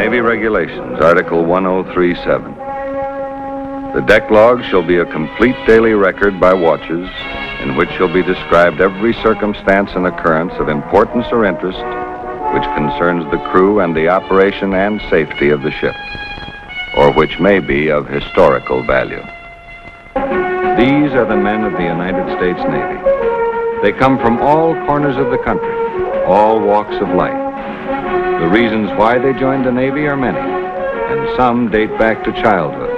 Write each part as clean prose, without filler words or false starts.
Navy Regulations, Article 1037. The deck log shall be a complete daily record by watches in which shall be described every circumstance and occurrence of importance or interest which concerns the crew and the operation and safety of the ship, or which may be of historical value. These are the men of the United States Navy. They come from all corners of the country, all walks of life. The reasons why they joined the Navy are many, and some date back to childhood.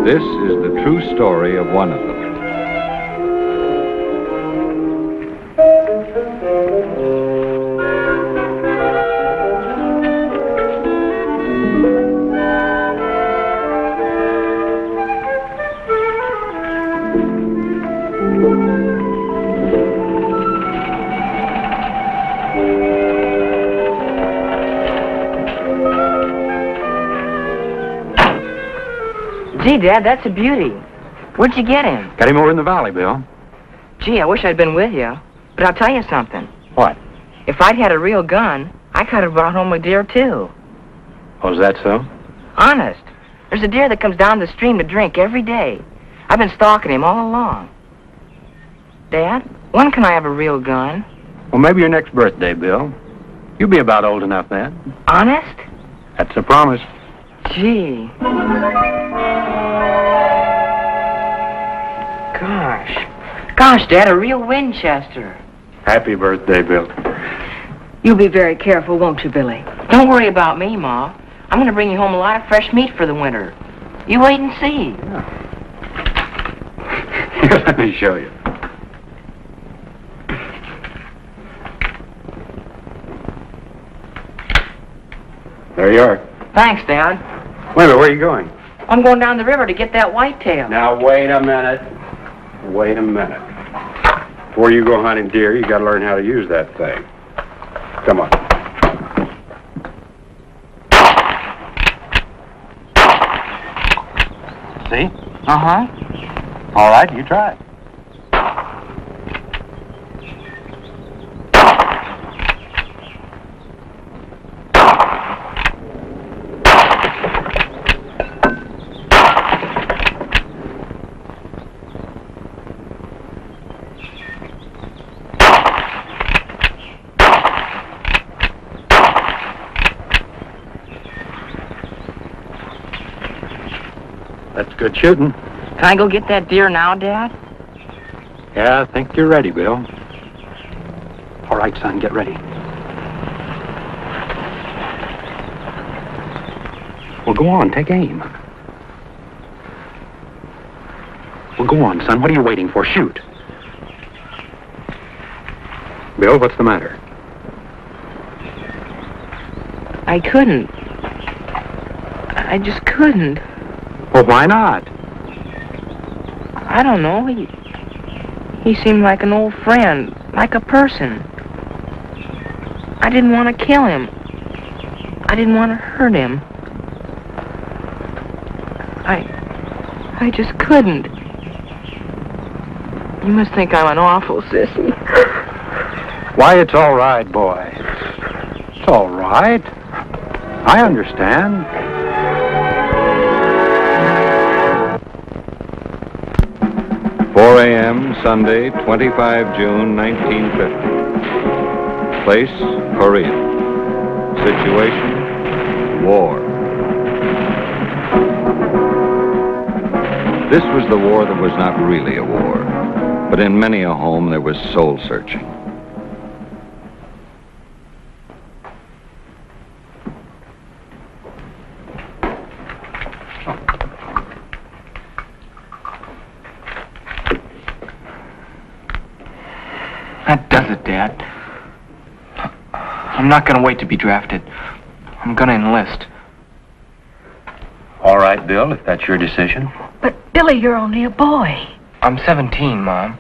This is the true story of one of them. Gee, Dad, that's a beauty. Where'd you get him? Got him over in the valley, Bill. Gee, I wish I'd been with you. But I'll tell you something. What? If I'd had a real gun, I could have brought home a deer, too. Oh, is that so? Honest. There's a deer that comes down the stream to drink every day. I've been stalking him all along. Dad, when can I have a real gun? Well, maybe your next birthday, Bill. You'll be about old enough then. Honest? That's a promise. Gee. Gosh, Dad, a real Winchester. Happy birthday, Bill. You'll be very careful, won't you, Billy? Don't worry about me, Ma. I'm going to bring you home a lot of fresh meat for the winter. You wait and see. Here, let me show you. There you are. Thanks, Dad. Wait a minute, where are you going? I'm going down the river to get that whitetail. Now, wait a minute. Wait a minute. Before you go hunting deer, you got to learn how to use that thing. Come on. See? Uh-huh. All right, you try it. That's good shooting. Can I go get that deer now, Dad? Yeah, I think you're ready, Bill. All right, son, get ready. Well, go on, take aim. Well, go on, son. What are you waiting for? Shoot. Bill, what's the matter? I couldn't. I just couldn't. Well, why not? I don't know. He seemed like an old friend, like a person. I didn't want to kill him. I didn't want to hurt him. I just couldn't. You must think I'm an awful sissy. Why, it's all right, boy. It's all right. I understand. 4 a.m., Sunday, 25 June, 1950. Place, Korea. Situation, war. This was the war that was not really a war, but in many a home there was soul-searching. That does it, Dad. I'm not going to wait to be drafted. I'm going to enlist. All right, Bill, if that's your decision. But, Billy, you're only a boy. I'm 17, Mom.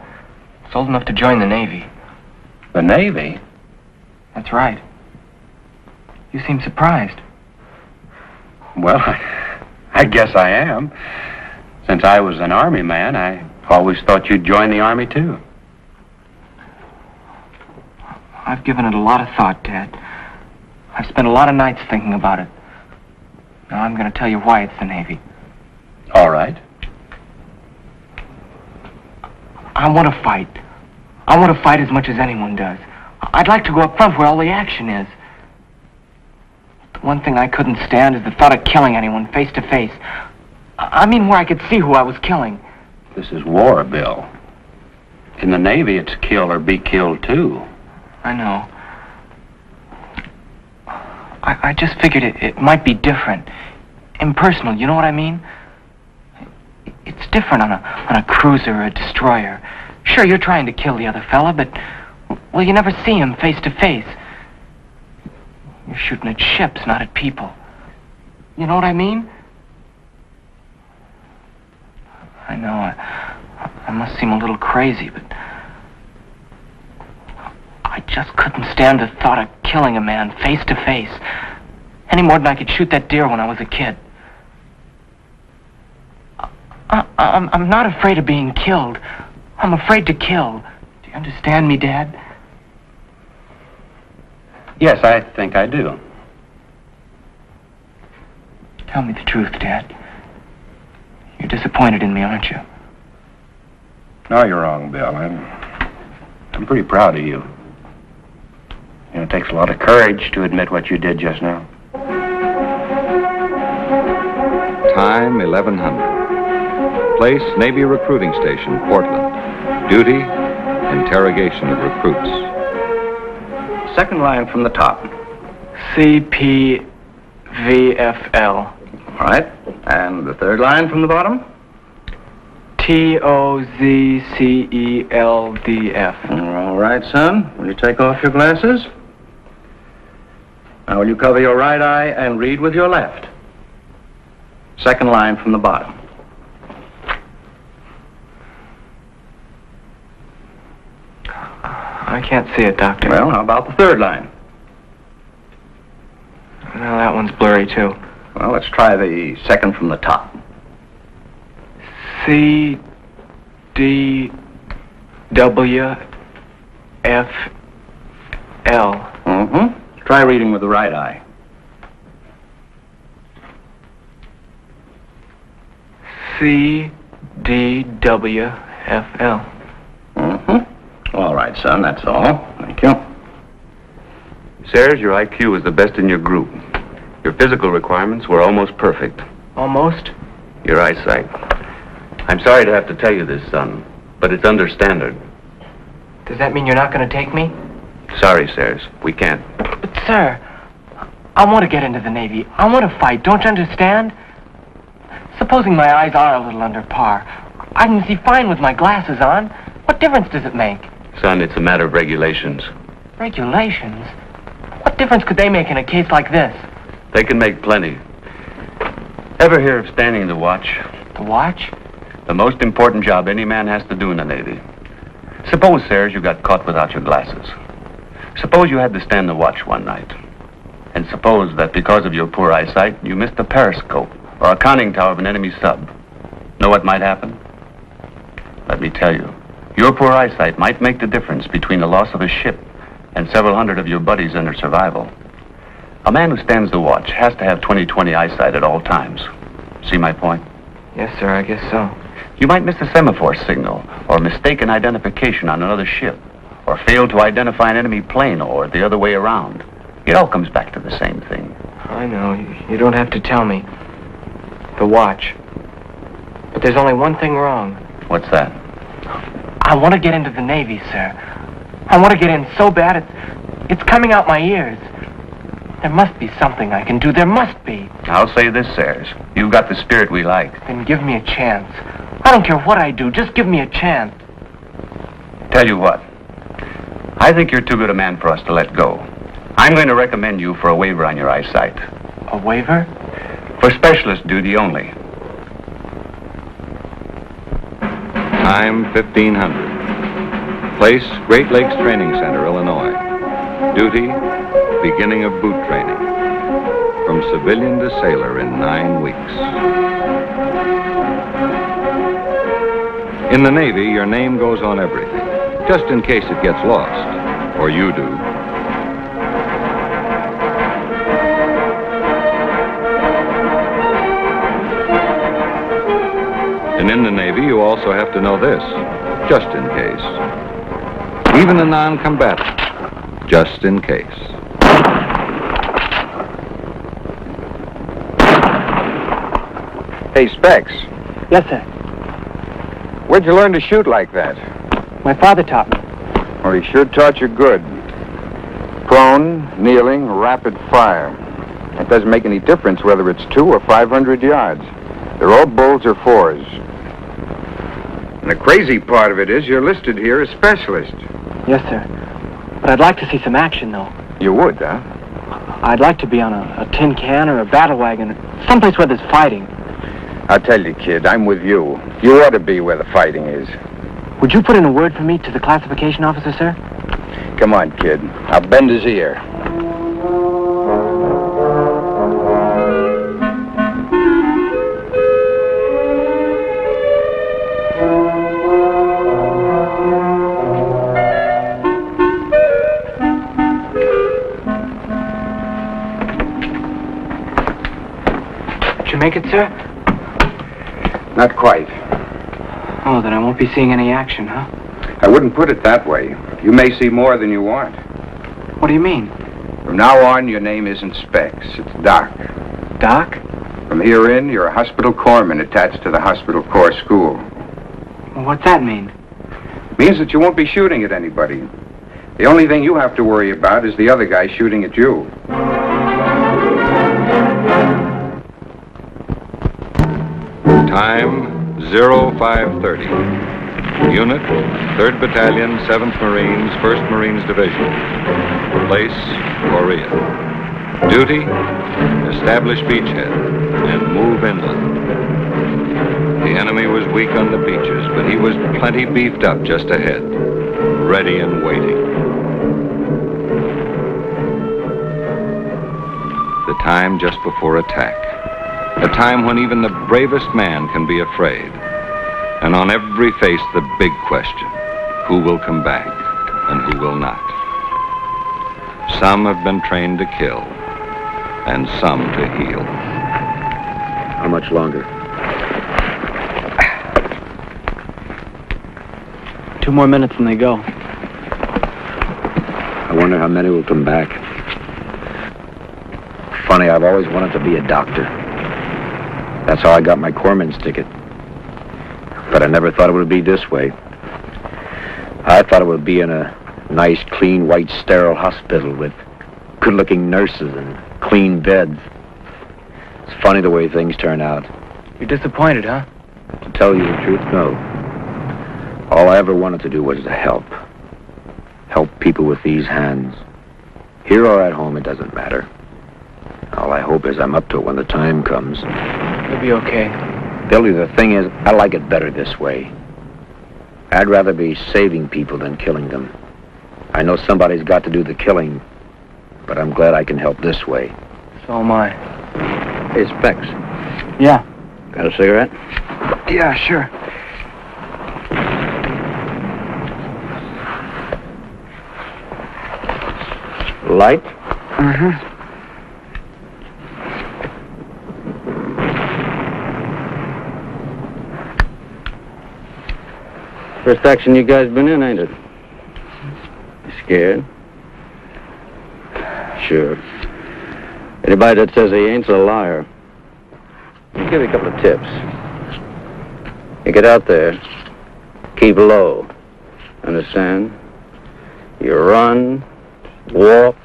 It's old enough to join the Navy. The Navy? That's right. You seem surprised. Well, I guess I am. Since I was an Army man, I always thought you'd join the Army, too. I've given it a lot of thought, Dad. I've spent a lot of nights thinking about it. Now, I'm going to tell you why it's the Navy. All right. I want to fight. I want to fight as much as anyone does. I'd like to go up front where all the action is. The one thing I couldn't stand is the thought of killing anyone face to face. I mean where I could see who I was killing. This is war, Bill. In the Navy, it's kill or be killed, too. I know. I just figured it might be different. Impersonal, you know what I mean? It's different on a cruiser or a destroyer. Sure, you're trying to kill the other fella, but, well, you never see him face to face. You're shooting at ships, not at people. You know what I mean? I know, I must seem a little crazy, but I just couldn't stand the thought of killing a man face to face, any more than I could shoot that deer when I was a kid. I'm not afraid of being killed. I'm afraid to kill. Do you understand me, Dad? Yes, I think I do. Tell me the truth, Dad. You're disappointed in me, aren't you? No, you're wrong, Bill. I'm pretty proud of you. You know, it takes a lot of courage to admit what you did just now. Time 1100. Place, Navy Recruiting Station, Portland. Duty, interrogation of recruits. Second line from the top. CPVFL. All right. And the third line from the bottom? TOZCELDF. All right, son. Will you take off your glasses? Now, will you cover your right eye and read with your left? Second line from the bottom. I can't see it, Doctor. Well, how about the third line? Well, that one's blurry, too. Well, let's try the second from the top. CDWFL. Mm-hmm. Try reading with the right eye. CDWFL. Mm-hmm. All right, son, that's all. Thank you. Sirs, your IQ was the best in your group. Your physical requirements were almost perfect. Almost? Your eyesight. I'm sorry to have to tell you this, son, but it's under standard. Does that mean you're not going to take me? Sorry, sirs, we can't. But, sir, I want to get into the Navy. I want to fight. Don't you understand? Supposing my eyes are a little under par, I can see fine with my glasses on. What difference does it make? Son, it's a matter of regulations. Regulations? What difference could they make in a case like this? They can make plenty. Ever hear of standing the watch? The watch? The most important job any man has to do in the Navy. Suppose, sirs, you got caught without your glasses. Suppose you had to stand the watch one night. And suppose that because of your poor eyesight, you missed a periscope or a conning tower of an enemy sub. Know what might happen? Let me tell you, your poor eyesight might make the difference between the loss of a ship and several hundred of your buddies and their survival. A man who stands the watch has to have 20/20 eyesight at all times. See my point? Yes, sir, I guess so. You might miss a semaphore signal, or mistaken identification on another ship, or fail to identify an enemy plane, or the other way around. It all comes back to the same thing. I know. You don't have to tell me. The watch. But there's only one thing wrong. What's that? I want to get into the Navy, sir. I want to get in so bad it's coming out my ears. There must be something I can do. There must be. I'll say this, sirs. You've got the spirit we like. Then give me a chance. I don't care what I do. Just give me a chance. Tell you what. I think you're too good a man for us to let go. I'm going to recommend you for a waiver on your eyesight. A waiver? For specialist duty only. Time 1500. Place, Great Lakes Training Center, Illinois. Duty, beginning of boot training. From civilian to sailor in 9 weeks. In the Navy, your name goes on everything, just in case it gets lost, or you do. And in the Navy, you also have to know this, just in case. Even a non-combatant, just in case. Hey, Specs, Yes, sir. where'd you learn to shoot like that? My father taught me. Well, he sure taught you good. Prone, kneeling, rapid fire. It doesn't make any difference whether it's 200 or 500 yards. They're all bulls or fours. And the crazy part of it is you're listed here as specialist. Yes, sir. But I'd like to see some action, though. You would, huh? I'd like to be on a tin can or a battle wagon, someplace where there's fighting. I'll tell you, kid, I'm with you. You ought to be where the fighting is. Would you put in a word for me to the classification officer, sir? Come on, kid. I'll bend his ear. Did you make it, sir? Not quite. Oh, then I won't be seeing any action, huh? I wouldn't put it that way. You may see more than you want. What do you mean? From now on, your name isn't Specs. It's Doc. Doc? From here in, you're a hospital corpsman attached to the hospital corps school. Well, what's that mean? Means that you won't be shooting at anybody. The only thing you have to worry about is the other guy shooting at you. Time 0530. Unit 3rd Battalion, 7th Marines, 1st Marines Division. Place Korea. Duty establish beachhead and move inland. The enemy was weak on the beaches, but he was plenty beefed up just ahead, ready and waiting. The time just before attack. A time when even the bravest man can be afraid. And on every face, the big question, who will come back and who will not? Some have been trained to kill, and some to heal. How much longer? 2 more minutes and they go. I wonder how many will come back. Funny, I've always wanted to be a doctor. That's how I got my corpsman's ticket. But I never thought it would be this way. I thought it would be in a nice, clean, white, sterile hospital with good-looking nurses and clean beds. It's funny the way things turn out. You're disappointed, huh? To tell you the truth, no. All I ever wanted to do was to help. Help people with these hands. Here or at home, it doesn't matter. All I hope is I'm up to it when the time comes. You'll be okay. Billy, the thing is, I like it better this way. I'd rather be saving people than killing them. I know somebody's got to do the killing, but I'm glad I can help this way. So am I. Hey, Specs, Yeah. got a cigarette? Yeah, sure. Light? Mm-hmm. First action you guys been in, ain't it? You scared? Sure. Anybody that says he ain't's a liar. I'll give you a couple of tips. You get out there, keep low. Understand? You run, walk,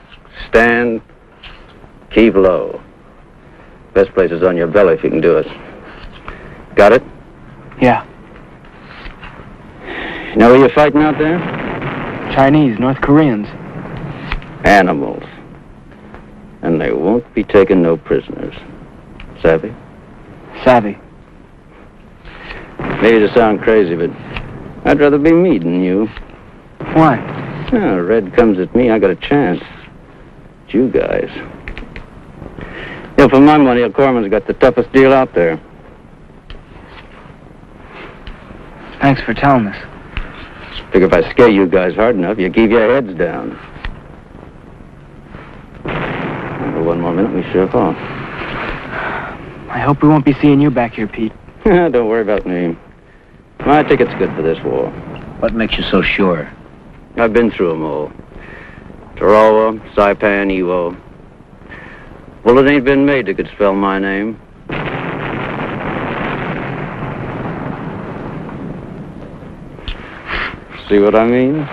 stand, keep low. Best place is on your belly if you can do it. Got it? Yeah. You know who you're fighting out there? Chinese, North Koreans. Animals. And they won't be taking no prisoners. Savvy? Savvy. Maybe to sound crazy, but I'd rather be me than you. Why? Oh, Red comes at me, I got a chance. It's you guys. You know, for my money, a corpsman's got the toughest deal out there. Thanks for telling us. Figure if I scare you guys hard enough, you keep your heads down. One more minute, we ship off. I hope we won't be seeing you back here, Pete. Don't worry about me. My ticket's good for this war. What makes you so sure? I've been through them all. Tarawa, Saipan, Iwo. Bullet ain't been made that could spell my name. See what I mean?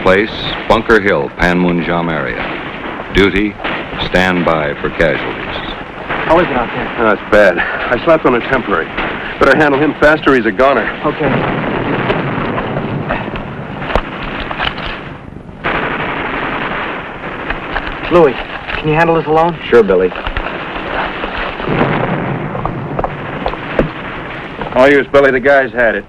Place, Bunker Hill, Panmunjom area. Duty, stand by for casualties. How is it out there? Oh, it's bad. I slapped on a temporary. Better handle him faster, he's a goner. Okay. Louis, can you handle this alone? Sure, Billy. All yours, Billy. The guys had it.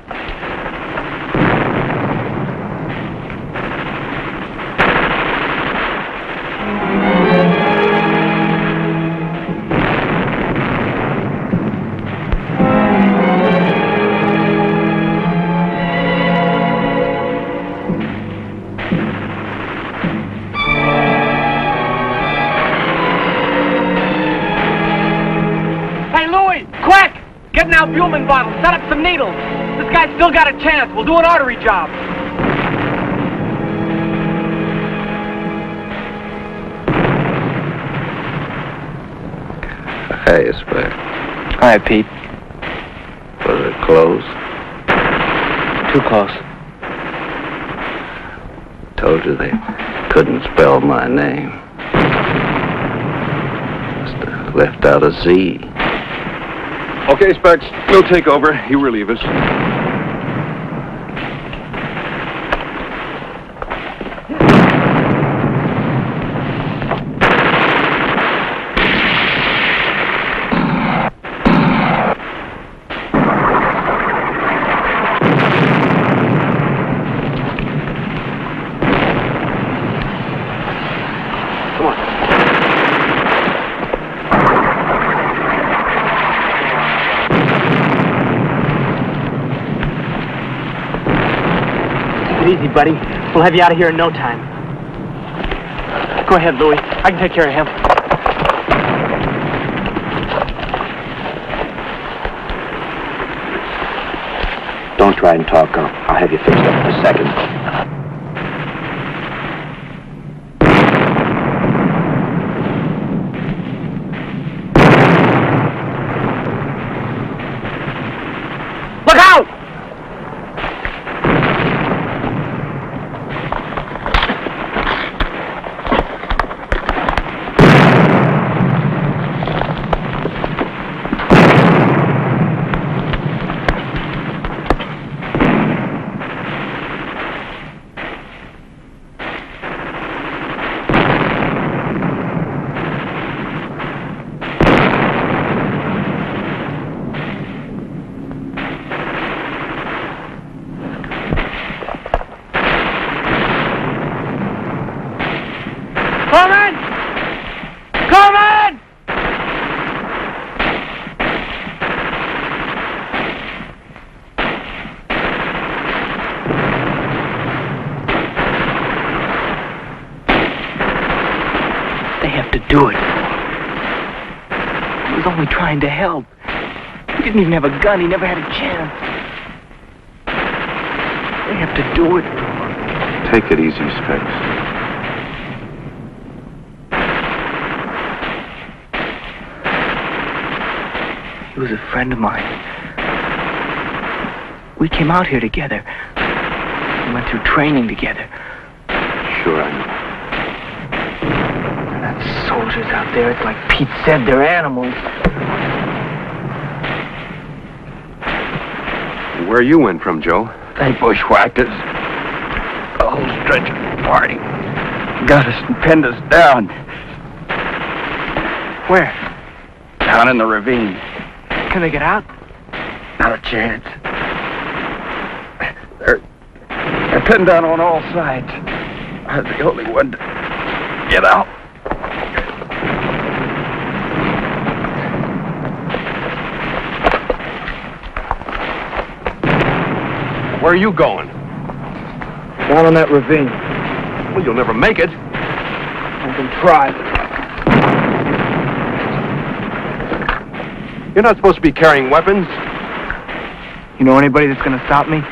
Buhlman bottle. Set up some needles. This guy's still got a chance. We'll do an artery job. Hey, Spec. Hi, Pete. Was it close? Too close. Told you they couldn't spell my name. Must have left out a Z. Okay, Specs, we'll take over. You relieve us. Easy, buddy. We'll have you out of here in no time. Go ahead, Louis. I can take care of him. Don't try and talk, Carl. I'll have you fixed up in a second. Look out! Do it. He was only trying to help. He didn't even have a gun. He never had a chance. They have to do it. Take it easy, Specs. He was a friend of mine. We came out here together. We went through training together. Sure, I know. Soldiers out there, it's like Pete said, they're animals. Where you went from, Joe? They bushwhackers. The whole stretch of the party. Got us and pinned us down. Where? Down in the ravine. Can they get out? Not a chance. They're They're pinned down on all sides. I'm the only one to get out. Where are you going? Down on that ravine. Well, you'll never make it. I can try. You're not supposed to be carrying weapons. You know anybody that's gonna stop me?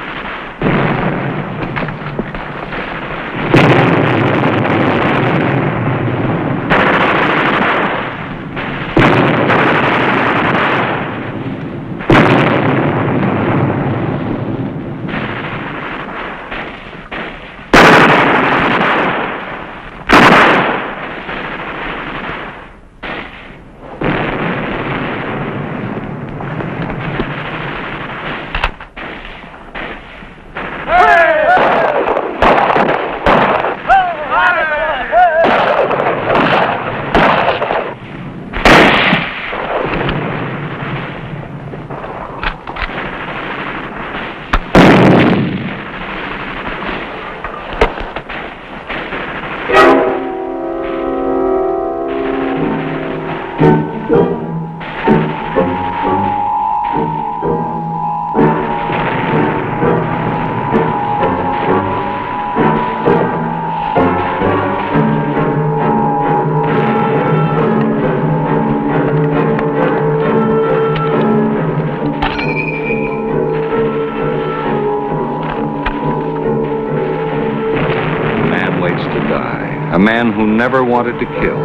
A man who never wanted to kill.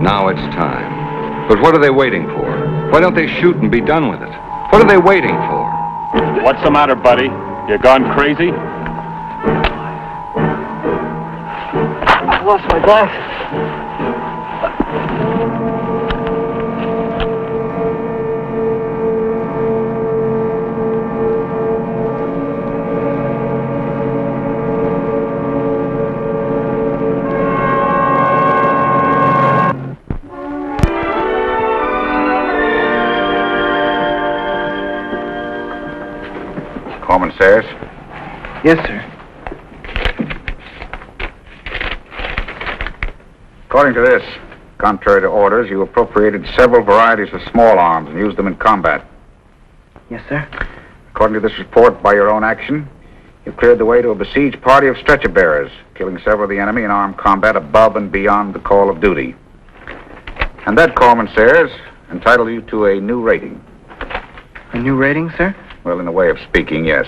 Now it's time. But what are they waiting for? Why don't they shoot and be done with it? What are they waiting for? What's the matter, buddy? You gone crazy? I lost my glasses. Corpsman Sayers? Yes, sir. According to this, contrary to orders, you appropriated several varieties of small arms and used them in combat. Yes, sir. According to this report, by your own action, you cleared the way to a besieged party of stretcher bearers, killing several of the enemy in armed combat above and beyond the call of duty. And that, Corpsman Sayers, entitles you to a new rating. A new rating, sir? Well, in a way of speaking, yes.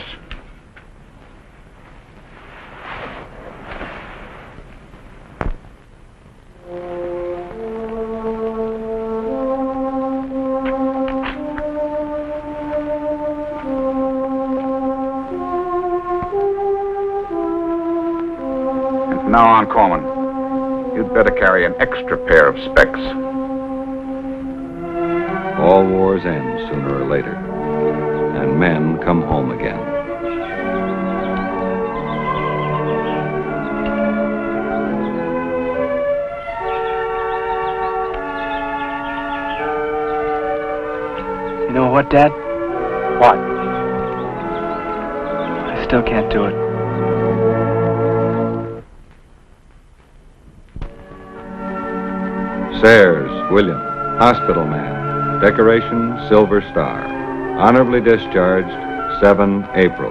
And from now on, Corpsman, you'd better carry an extra pair of specs. All wars end sooner or later, and men come home again. You know what, Dad? What? I still can't do it. Sayers, William, hospital man, decoration Silver Star, honorably discharged 7 April.